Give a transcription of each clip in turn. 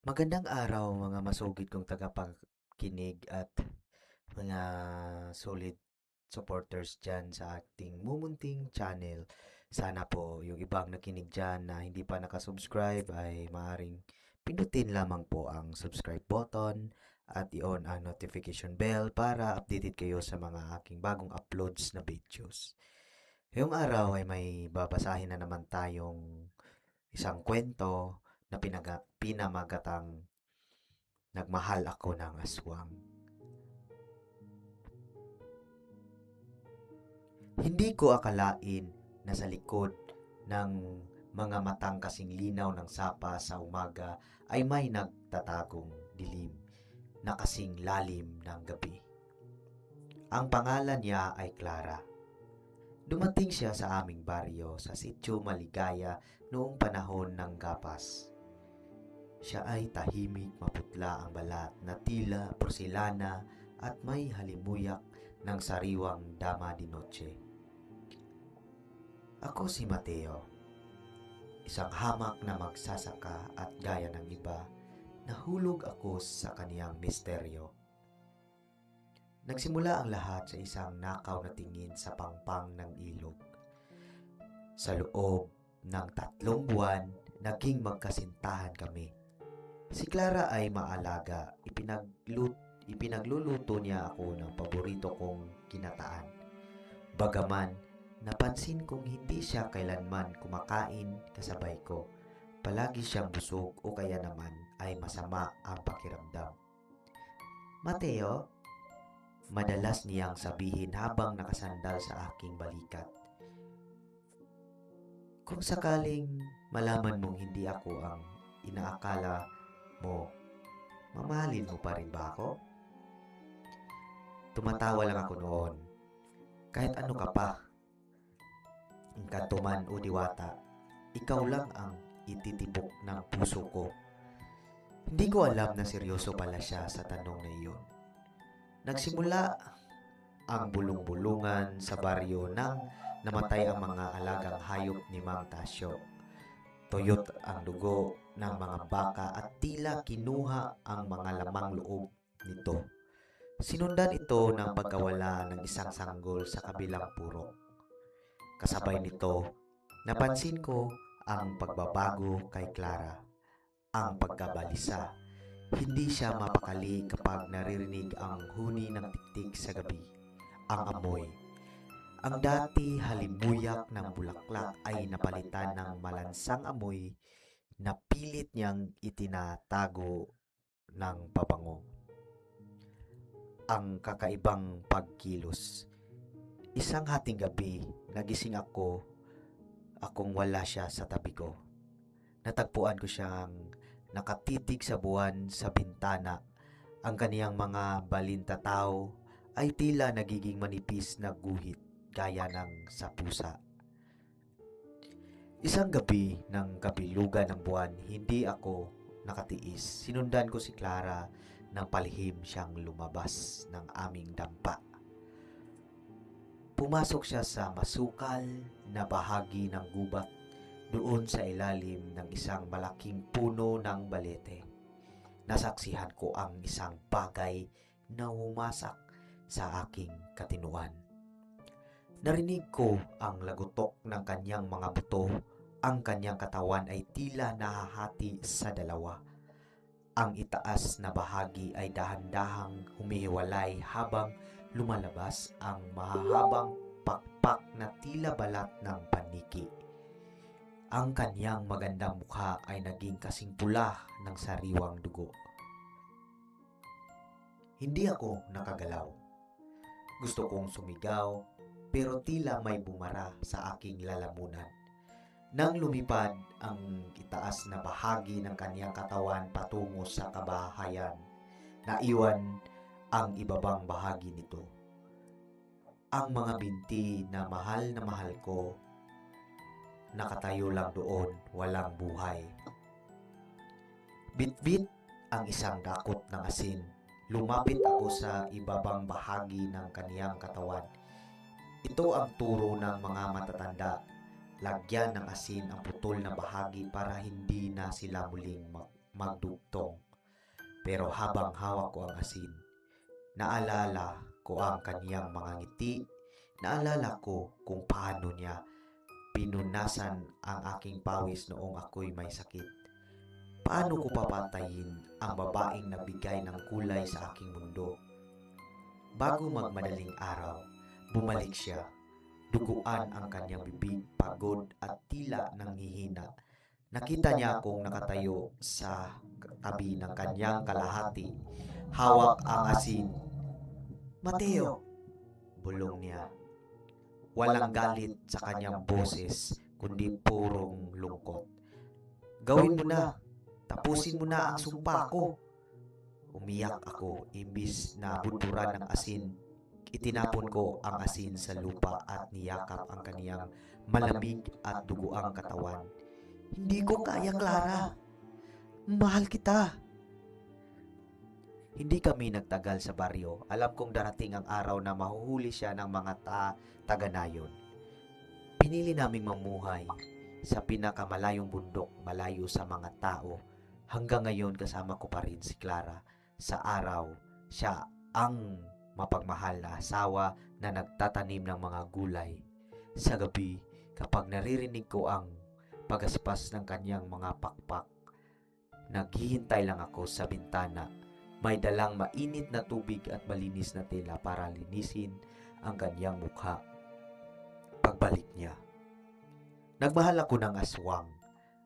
Magandang araw mga masugid kong tagapagkinig at mga solid supporters dyan sa ating mumunting channel. Sana po yung ibang nakinig dyan na hindi pa nakasubscribe ay maaring pindutin lamang po ang subscribe button at i-on ang notification bell para updated kayo sa mga aking bagong uploads na videos. Ngayong araw ay may babasahin na naman tayong isang kwento na pinamagatang Nagmahal ako ng aswang. Hindi ko akalain na sa likod ng mga matang kasing linaw ng sapa sa umaga ay may nagtatagong dilim na kasing lalim ng gabi. Ang pangalan niya ay Clara. Dumating siya sa aming baryo sa Sitio Maligaya noong panahon ng gapas. Siya ay tahimik, maputla ang balat na tila porselana at may halimuyak ng sariwang dama di noche. Ako si Mateo, isang hamak na magsasaka at gaya ng iba, nahulog ako sa kaniyang misteryo. Nagsimula ang lahat sa isang nakaw na tingin sa pangpang ng ilog. Sa loob ng 3 buwan, naging magkasintahan kami. Si Clara ay maalaga, ipinagluluto niya ako ng paborito kong kinataan. Bagaman, napansin kong hindi siya kailanman kumakain kasabay ko. Palagi siyang busog o kaya naman ay masama ang pakiramdam. Mateo, madalas niyang sabihin habang nakasandal sa aking balikat. Kung sakaling malaman mong hindi ako ang inaakala mo, mamahalin mo pa rin ba ako? Tumatawa lang ako noon. Kahit ano ka pa, kantuman o diwata, ikaw lang ang ititibok ng puso ko. Hindi ko alam na seryoso pala siya sa tanong na iyon. Nagsimula ang bulong-bulungan sa baryo nang namatay ang mga alagang hayop ni Mang Tasyo. Tuyot ang dugo ng mga baka at tila kinuha ang mga lamang loob nito. Sinundan ito ng pagkawala ng isang sanggol sa kabilang purok. Kasabay nito, napansin ko ang pagbabago kay Clara, ang pagkabalisa. Hindi siya mapakali kapag naririnig ang huni ng tiktik sa gabi, ang amoy. Ang dati halimuyak ng bulaklak ay napalitan ng malansang amoy na pilit niyang itinatago ng pabango. Ang kakaibang pagkilos. Isang hating gabi, nagising akong wala siya sa tabi ko. Natagpuan ko siyang nakatitig sa buwan sa bintana. Ang kaniyang mga balintataw ay tila nagiging manipis na guhit gaya ng sa pusa. Isang gabi ng kabilugan ng buwan, hindi ako nakatiis. Sinundan ko si Clara nang palihim siyang lumabas ng aming dampa. Pumasok siya sa masukal na bahagi ng gubat doon sa ilalim ng isang malaking puno ng balete. Nasaksihan ko ang isang bagay na humasak sa aking katinuan. Narinig ko ang lagutok ng kanyang mga buto. Ang kanyang katawan ay tila nahahati sa dalawa. Ang itaas na bahagi ay dahan-dahang humihiwalay habang lumalabas ang mahahabang pakpak na tila balat ng paniki. Ang kanyang magandang mukha ay naging kasing pula ng sariwang dugo. Hindi ako nakagalaw. Gusto kong sumigaw pero tila may bumara sa aking lalamunan. Nang lumipad ang itaas na bahagi ng kanyang katawan patungo sa kabahayan, naiwan ang ibabang bahagi nito. Ang mga binti na mahal ko, nakatayo lang doon, walang buhay. Bitbit ang isang dakot ng asin. Lumapit ako sa ibabang bahagi ng kaniyang katawan. Ito ang turo ng mga matatanda. Lagyan ng asin ang putol na bahagi para hindi na sila muling magdugtong. Pero habang hawak ko ang asin, naalala ko ang kaniyang mga ngiti, naalala ko kung paano niya pinunasan ang aking pawis noong ako'y may sakit. Paano ko papatayin ang babaeng nagbigay ng kulay sa aking mundo? Bago magmadaling araw, bumalik siya. Duguan ang kanyang bibig, pagod at tila nanghihina. Nakita niya akong nakatayo sa tabi ng kanyang kalahati. Hawak ang asin. "Mateo!" bulong niya. Walang galit sa kanyang boses, kundi purong lungkot. "Gawin mo na! Tapusin mo na ang sumpa ko!" Umiyak ako, imbis na budburan ng asin. Itinapon ko ang asin sa lupa at niyakap ang kaniyang malamig at duguang katawan. "Hindi ko kaya, Clara. Mahal kita." Hindi kami nagtagal sa baryo. Alam kong darating ang araw na mahuhuli siya ng mga taga-nayon. Pinili naming mamuhay sa pinakamalayong bundok, malayo sa mga tao. Hanggang ngayon kasama ko pa rin si Clara. Sa araw, siya ang mapagmahal na asawa na nagtatanim ng mga gulay. Sa gabi, kapag naririnig ko ang pagaspas ng kanyang mga pakpak, naghihintay lang ako sa bintana. May dalang mainit na tubig at malinis na tela para linisin ang kanyang mukha. Pagbalik niya, nagmahal ako ng aswang,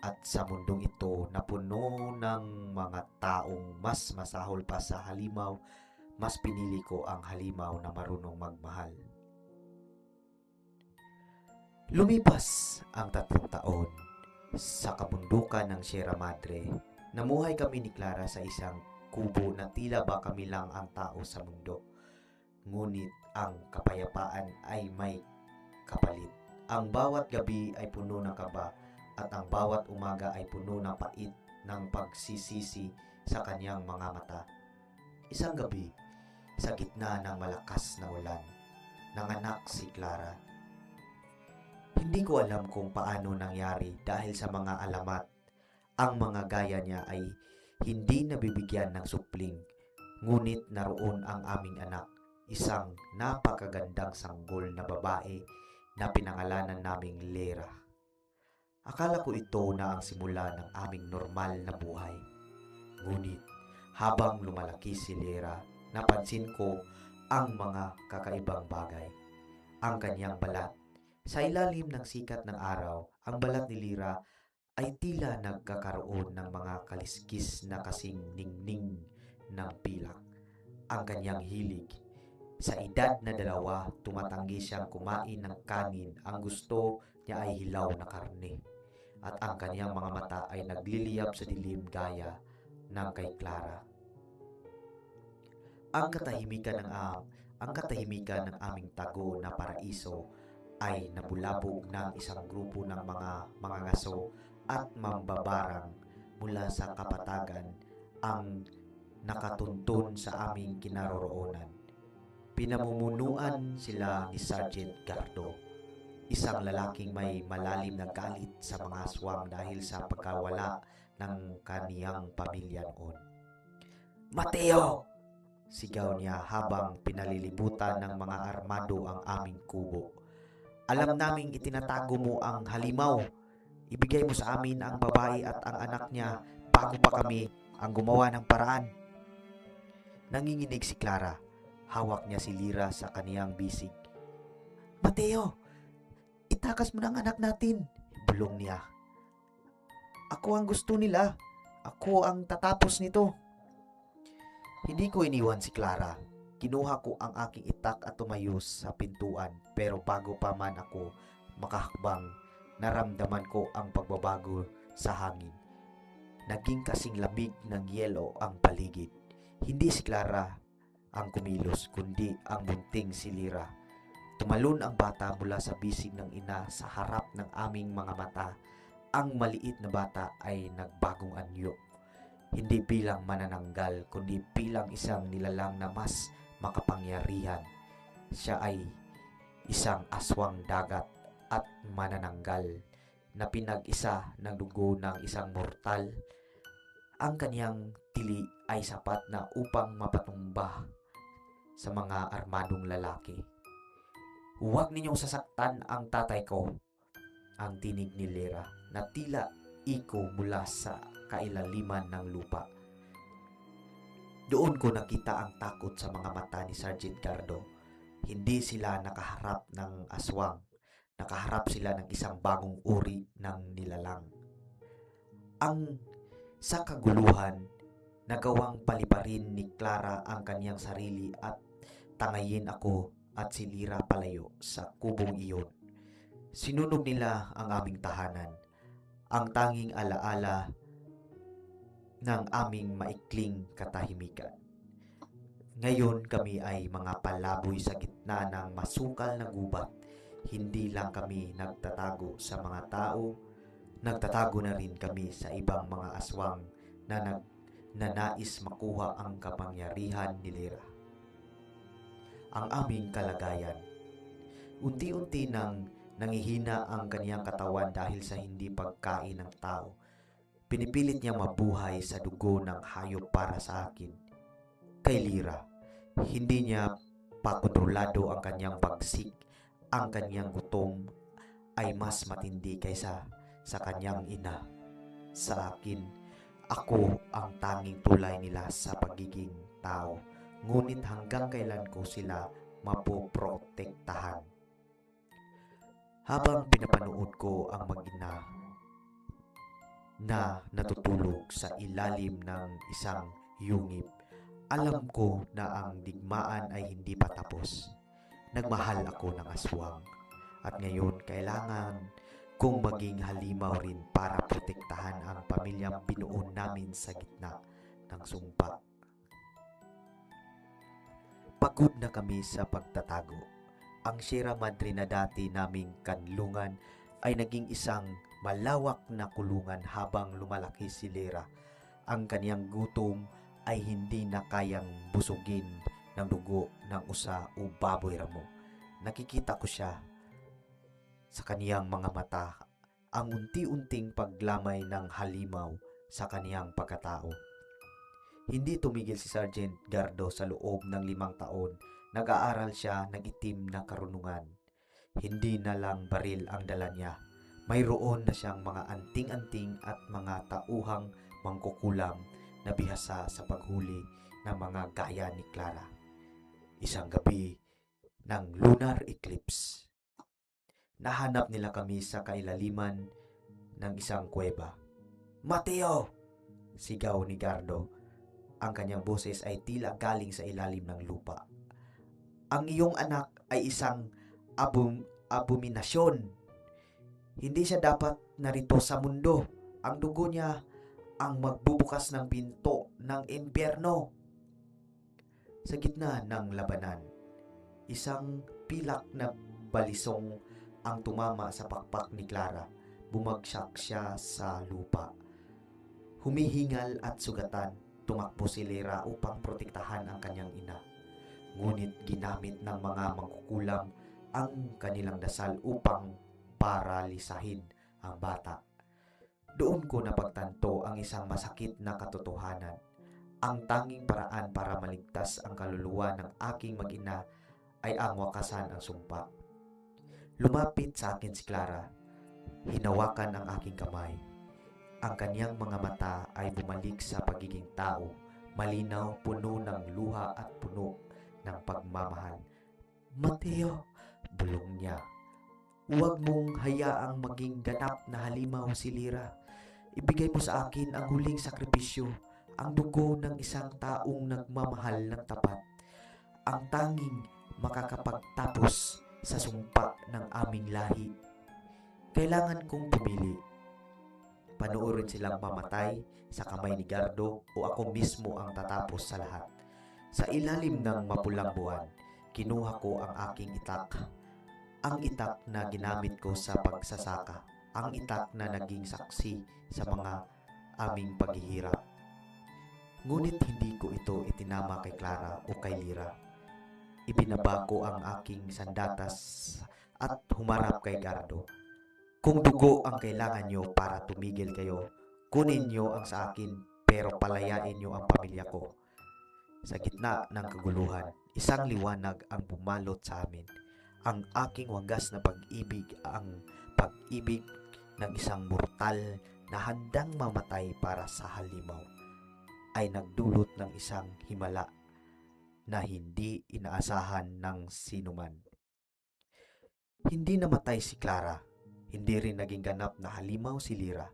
at sa mundong ito na puno ng mga taong mas masahol pa sa halimaw, mas pinili ko ang halimaw na marunong magmahal. Lumipas ang 3 taon. Sa kabundukan ng Sierra Madre, namuhay kami ni Clara sa isang kubo na tila ba kami lang ang tao sa mundo. Ngunit ang kapayapaan ay may kapalit. Ang bawat gabi ay puno ng kaba at ang bawat umaga ay puno ng pait ng pagsisisi sa kanyang mga mata. Isang gabi, sa gitna ng malakas na ulan, nanganak si Clara. Hindi ko alam kung paano nangyari dahil sa mga alamat. Ang mga gaya niya ay hindi nabibigyan ng supling. Ngunit naroon ang aming anak, isang napakagandang sanggol na babae na pinangalanan naming Lera. Akala ko ito na ang simula ng aming normal na buhay. Ngunit habang lumalaki si Lera, napansin ko ang mga kakaibang bagay. Ang kanyang balat. Sa ilalim ng sikat ng araw, ang balat ni Lera ay tila nagkakaroon ng mga kaliskis na kasing ningning ng pilak. Ang kanyang hilig. Sa edad na 2, tumatanggi siyang kumain ng kanin. Ang gusto niya ay hilaw na karne. At ang kanyang mga mata ay nagliliyab sa dilim gaya ng kay Clara. Ang katahimikan ng aming tago na paraiso ay nabulabog ng isang grupo ng mga mangangaso at mambabarang mula sa kapatagan ang nakatuntun sa aming kinaroroonan. Pinamumunuan sila ni Sergeant Gardo, isang lalaking may malalim na galit sa mga aswang dahil sa pagkawala ng kaniyang pamilya noon. "Mateo!" sigaw niya habang pinalilibutan ng mga armado ang aming kubo. "Alam naming itinatago mo ang halimaw. Ibigay mo sa amin ang babae at ang anak niya bago pa kami ang gumawa ng paraan." Nanginginig si Clara. Hawak niya si Lera sa kaniyang bisig. "Mateo, itakas mo ng anak natin," bulong niya. "Ako ang gusto nila. Ako ang tatapos nito." Hindi ko iniwan si Clara. Kinuha ko ang aking itak at tumayo sa pintuan, pero bago pa man ako makahakbang, naramdaman ko ang pagbabago sa hangin. Naging kasing lamig ng yelo ang paligid. Hindi si Clara ang kumilos, kundi ang bunting si Lera. Tumalon ang bata mula sa bisig ng ina sa harap ng aming mga mata. Ang maliit na bata ay nagbagong anyo. Hindi bilang manananggal, kundi bilang isang nilalang na mas makapangyarihan. Siya ay isang aswang dagat at manananggal na pinag-isa ng dugo ng isang mortal. Ang kaniyang tili ay sapat na upang mapatumba sa mga armadong lalaki. Huwag ninyong sasaktan ang tatay ko, ang tinig ni Lyra na tila iko mula sa kailaliman ng lupa. Doon ko nakita ang takot sa mga mata ni Sergeant Gardo. Hindi sila nakaharap ng aswang, nakaharap sila ng isang bagong uri ng nilalang. Ang sa kaguluhan, nagawang paliparin ni Clara ang kaniyang sarili at tangayin ako at si Lyra palayo sa kubong iyon. Sinunog nila ang aming tahanan, ang tanging alaala ng aming maikling katahimikan. Ngayon kami ay mga palaboy sa gitna ng masukal na gubat. Hindi lang kami nagtatago sa mga tao, nagtatago na rin kami sa ibang mga aswang na nais makuha ang kapangyarihan ni Lyra. Ang aming kalagayan. Unti-unti nang nangihina ang kaniyang katawan dahil sa hindi pagkain ng tao. Pinipilit niya mabuhay sa dugo ng hayop para sa akin. Kay Lyra, hindi niya pakontrolado ang kaniyang pagsik. Ang kaniyang gutom ay mas matindi kaysa sa kaniyang ina. Sa akin, ako ang tanging tulay nila sa pagiging tao. Ngunit hanggang kailan ko sila mapoprotektahan? Habang pinapanood ko ang mag-ina na natutulog sa ilalim ng isang yungib, alam ko na ang digmaan ay hindi pa tapos. Nagmahal ako ng aswang at ngayon kailangan kung maging halimaw rin para protektahan ang pamilyang binuo namin sa gitna ng sumpa. Pagod na kami sa pagtatago. Ang Sierra Madre na dati naming kanlungan ay naging isang malawak na kulungan habang lumalaki si Lyra. Ang kaniyang gutom ay hindi na kayang busugin ng dugo ng usa o baboy ramo. Nakikita ko siya sa kaniyang mga mata, ang unti-unting paglamay ng halimaw sa kaniyang pagkatao. Hindi tumigil si Sergeant Gardo sa loob ng 5 taon. Nag-aaral siya ng itim na karunungan. Hindi na lang baril ang dala niya. Mayroon na siyang mga anting-anting at mga tauhang mangkukulam na bihasa sa paghuli ng mga gaya ni Clara. Isang gabi ng lunar eclipse, nahanap nila kami sa kailaliman ng isang kuweba. "Mateo!" sigaw ni Gardo. Ang kanyang boses ay tila galing sa ilalim ng lupa. "Ang iyong anak ay isang abominasyon. Hindi siya dapat narito sa mundo. Ang dugo niya ang magbubukas ng pinto ng impyerno." Sa gitna ng labanan, isang pilak na balisong ang tumama sa pakpak ni Clara. Bumagsak siya sa lupa. Humihingal at sugatan. Tumakbo si Lyra upang protektahan ang kanyang ina. Ngunit ginamit ng mga mangkukulam ang kanilang dasal upang paralisahin ang bata. Doon ko napagtanto ang isang masakit na katotohanan. Ang tanging paraan para maligtas ang kaluluwa ng aking mag-ina ay ang wakasan ang sumpa. Lumapit sa akin si Clara. Hinawakan ang aking kamay. Ang kanyang mga mata ay bumalik sa pagiging tao, malinaw, puno ng luha at puno ng pagmamahal. "Mateo," bulong niya, "huwag mong hayaang maging ganap na halimaw si Lyra. Ibigay mo sa akin ang huling sakripisyo, ang dugo ng isang taong nagmamahal ng tapat, ang tanging makakapagtapos sa sumpa ng aming lahi. Kailangan kong pumili. Panoorin silang mamatay sa kamay ni Gardo o ako mismo ang tatapos sa lahat." Sa ilalim ng mapulang buwan, kinuha ko ang aking itak. Ang itak na ginamit ko sa pagsasaka. Ang itak na naging saksi sa mga aming paghihirap. Ngunit hindi ko ito itinama kay Clara o kay Lyra. Ibinaba ko ang aking sandatas at humarap kay Gardo. "Kung dugo ang kailangan nyo para tumigil kayo, kunin nyo ang sa akin. pero palayain niyo ang pamilya ko. Sa gitna ng kaguluhan, isang liwanag ang bumalot sa amin. Ang aking wagas na pag-ibig, ang pag-ibig ng isang mortal na handang mamatay para sa halimaw, ay nagdulot ng isang himala na hindi inaasahan ng sinuman. Hindi namatay si Clara, hindi rin naging ganap na halimaw si Lyra.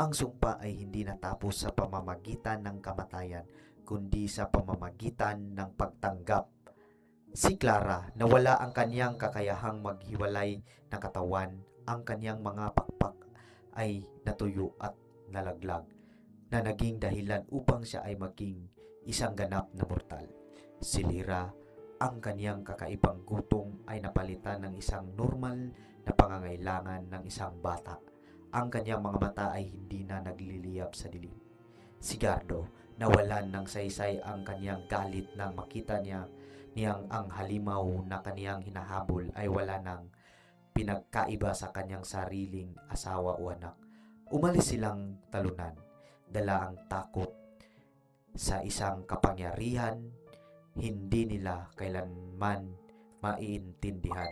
Ang sumpa ay hindi natapos sa pamamagitan ng kamatayan, kundi sa pamamagitan ng pagtanggap. Si Clara, nawala ang kanyang kakayahang maghiwalay na katawan, ang kanyang mga pakpak ay natuyo at nalaglag, na naging dahilan upang siya ay maging isang ganap na mortal. Si Lyra, ang kanyang kakaibang gutom ay napalitan ng isang normal na pangangailangan ng isang bata. Ang kanyang mga mata ay hindi na nagliliyab sa dilim. Si Gardo, nawalan ng saysay ang kanyang galit nang makita niyang ang halimaw na kaniyang hinahabol ay wala nang pinagkaiba sa kanyang sariling asawa o anak. Umalis silang talunan, dala ang takot sa isang kapangyarihan hindi nila kailanman maiintindihan,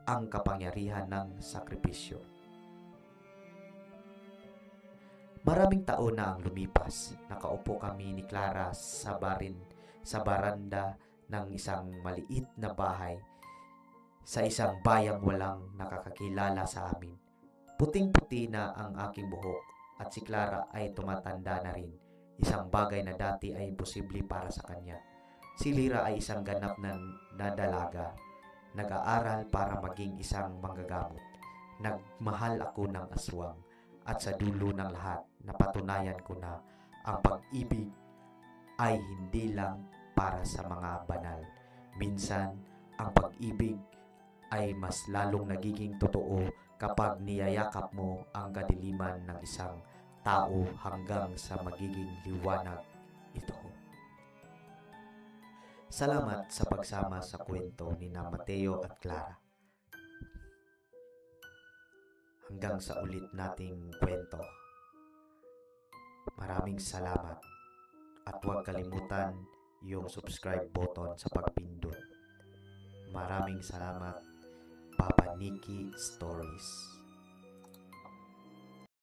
ang kapangyarihan ng sakripisyo. Maraming taon na ang lumipas. Nakaupo kami ni Clara sa baranda ng isang maliit na bahay sa isang bayang walang nakakakilala sa amin. Puting-puti na ang aking buhok at si Clara ay tumatanda na rin, isang bagay na dati ay imposible para sa kanya. Si Lyra ay isang ganap na dalaga, nag-aaral para maging isang manggagamot. Nagmahal ako ng aswang at sa dulo ng lahat, napatunayan ko na ang pag-ibig ay hindi lang para sa mga banal. Minsan, ang pag-ibig ay mas lalong nagiging totoo kapag niyayakap mo ang kadiliman ng isang tao hanggang sa magiging liwanag ito. Salamat sa pagsama sa kwento ni na Mateo at Clara. Hanggang sa ulit nating kwento. Maraming salamat at huwag kalimutan yung subscribe button sa pagpindot. Maraming salamat, Papa Nicky Stories.